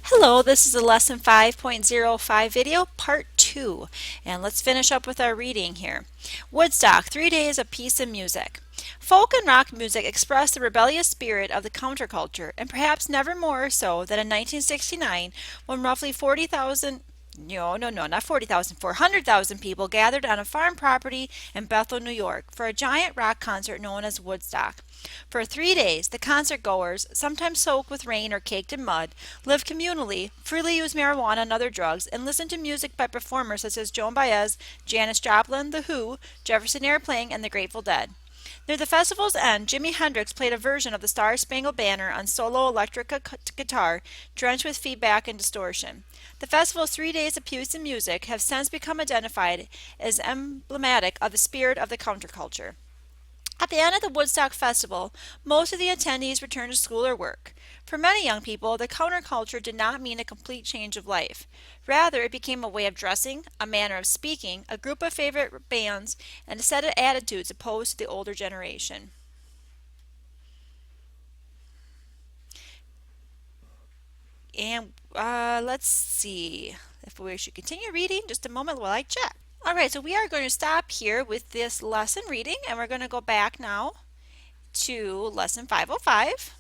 Hello, this is a lesson 5.05 video, part 2, and let's finish up with our reading here. Woodstock, 3 days of peace and music. Folk and rock music express the rebellious spirit of the counterculture, and perhaps never more so than in 1969 when roughly 40,000 no, not 40,000, 400,000 people gathered on a farm property in Bethel, New York for a giant rock concert known as Woodstock. For 3 days, the concert goers, sometimes soaked with rain or caked in mud, lived communally, freely used marijuana and other drugs, and listened to music by performers such as Joan Baez, Janis Joplin, The Who, Jefferson Airplane, and the Grateful Dead. Near the festival's end, Jimi Hendrix played a version of the Star Spangled Banner on solo electric guitar, drenched with feedback and distortion. The festival's 3 days of peace and music have since become identified as emblematic of the spirit of the counterculture. At the end of the Woodstock Festival, most of the attendees returned to school or work. For many young people, the counterculture did not mean a complete change of life. Rather, it became a way of dressing, a manner of speaking, a group of favorite bands, and a set of attitudes opposed to the older generation. And let's see if we should continue reading. Just a moment while I check. All right, so we are going to stop here with this lesson reading, and we're going to go back now to lesson 505.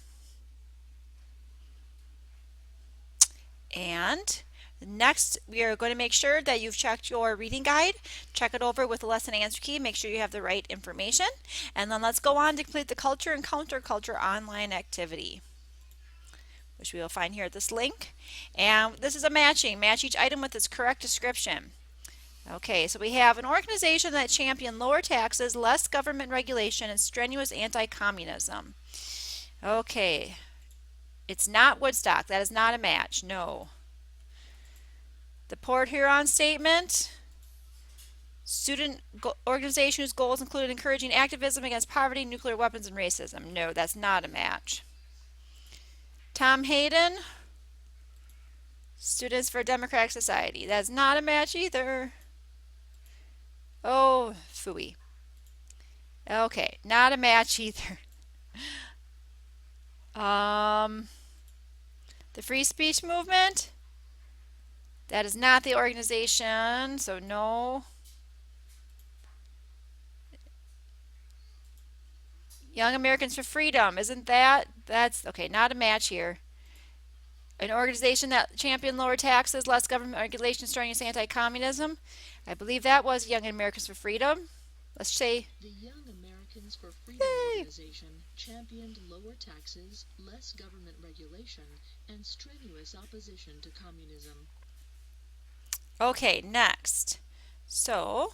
And next, we are going to make sure that you've checked your reading guide. Check it over with the lesson answer key. Make sure you have the right information. And then let's go on to complete the Culture and Counterculture online activity, which we will find here at this link. And this is a matching. Match each item with its correct description. Okay, so we have an organization that championed lower taxes, less government regulation, and strenuous anti-communism. Okay, it's not Woodstock. That is not a match. No. The Port Huron Statement. Student organization whose goals included encouraging activism against poverty, nuclear weapons, and racism. No, that's not a match. Tom Hayden. Students for a Democratic Society. That's not a match either. Oh, phooey. Okay, not a match either. Um, the Free Speech Movement. That is not the organization, so no. Young Americans for Freedom. Isn't that? That's okay, not a match here. An organization that championed lower taxes, less government regulation, strenuous anti-communism. I believe that was Young Americans for Freedom. Let's say. The Young Americans for Freedom Yay! organization championed lower taxes, less government regulation, and strenuous opposition to communism. Okay, next. So,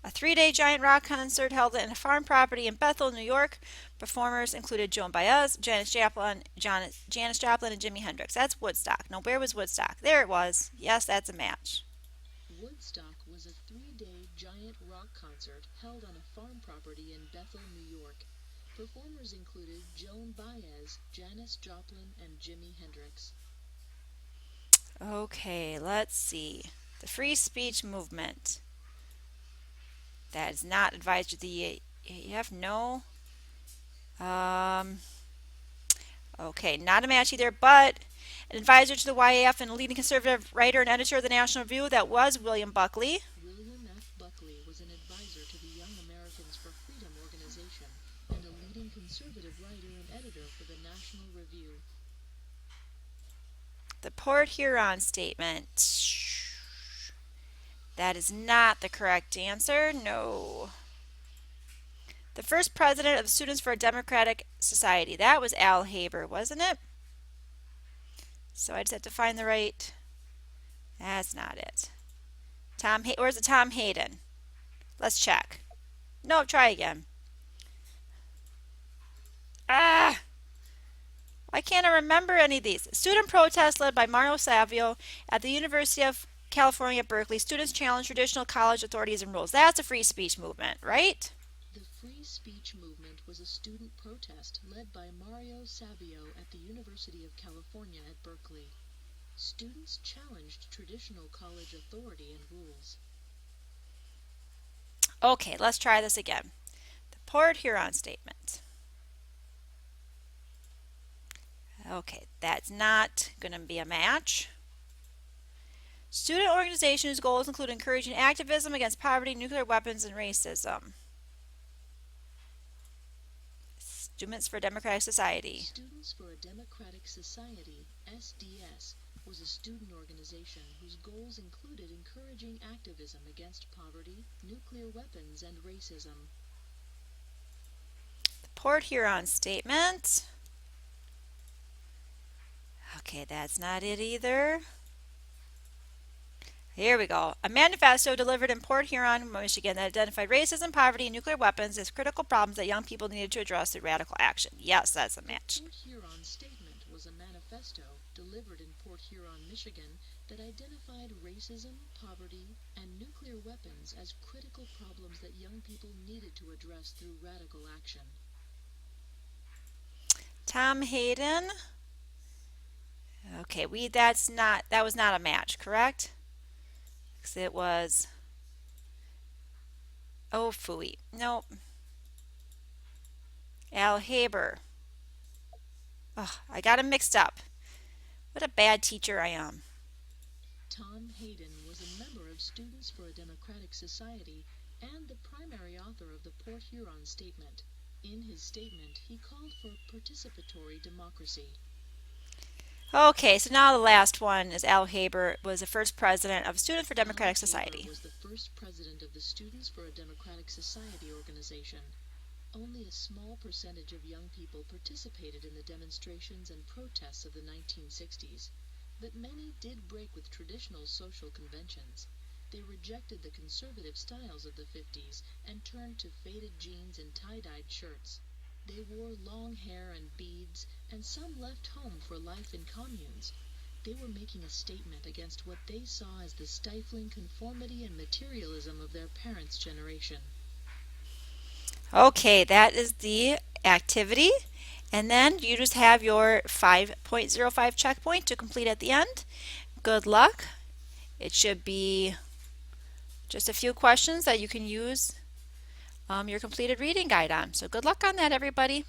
a 3 day giant rock concert held in a farm property in Bethel, New York. Performers included Joan Baez, Janis Joplin, and Jimi Hendrix. That's Woodstock. Now, where was Woodstock? There it was. Yes, that's a match. Woodstock was a 3-day giant rock concert held on a farm property in Bethel, New York. Performers included Joan Baez, Janis Joplin, and Jimi Hendrix. Okay, let's see. The free speech movement. That is not advised to the EAF. No. Um, okay, not a match either, but an advisor to the YAF and a leading conservative writer and editor of the National Review, that was William Buckley. William F. Buckley was an advisor to the Young Americans for Freedom organization and a leading conservative writer and editor for the National Review. The Port Huron Statement. That is not the correct answer. No. The first president of Students for a Democratic Society. That was Al Haber, wasn't it? So I just have to find the right. That's not it. Where's the Tom Hayden? Let's check. No, try again. Ah! Why can't I remember any of these? Student protest led by Mario Savio at the University of California at Berkeley. Students challenge traditional college authorities and rules. That's a free speech movement, right? The free speech movement was a student protest led by Mario Savio at the University of California at Berkeley. Students challenged traditional college authority and rules. Okay, let's try this again. The Port Huron Statement. Okay, that's not going to be a match. Student organization whose goals include encouraging activism against poverty, nuclear weapons, and racism. Students for a Democratic Society. Students for a Democratic Society, SDS, was a student organization whose goals included encouraging activism against poverty, nuclear weapons, and racism. The Port Huron Statement. Okay, that's not it either. Here we go. A manifesto delivered in Port Huron, Michigan that identified racism, poverty, and nuclear weapons as critical problems that young people needed to address through radical action. Yes, that's a match. The Port Huron Statement was a manifesto delivered in Port Huron, Michigan that identified racism, poverty, and nuclear weapons as critical problems that young people needed to address through radical action. Tom Hayden. Okay, that was not a match, correct? Because it was, oh phooey. Nope. Al Haber. Oh, I got them mixed up. What a bad teacher I am. Tom Hayden was a member of Students for a Democratic Society and the primary author of the Port Huron Statement. In his statement, he called for participatory democracy. Okay, so now the last one is Al Haber was the first president of Students for Democratic Al Society. Haber was the first president of the Students for a Democratic Society organization. Only a small percentage of young people participated in the demonstrations and protests of the 1960s, but many did break with traditional social conventions. They rejected the conservative styles of the 50s and turned to faded jeans and tie-dyed shirts. They wore long hair and beads, and some left home for life in communes. They were making a statement against what they saw as the stifling conformity and materialism of their parents' generation. Okay, that is the activity. And then you just have your 5.05 checkpoint to complete at the end. Good luck. It should be just a few questions that you can use your completed reading guide on. So good luck on that, everybody.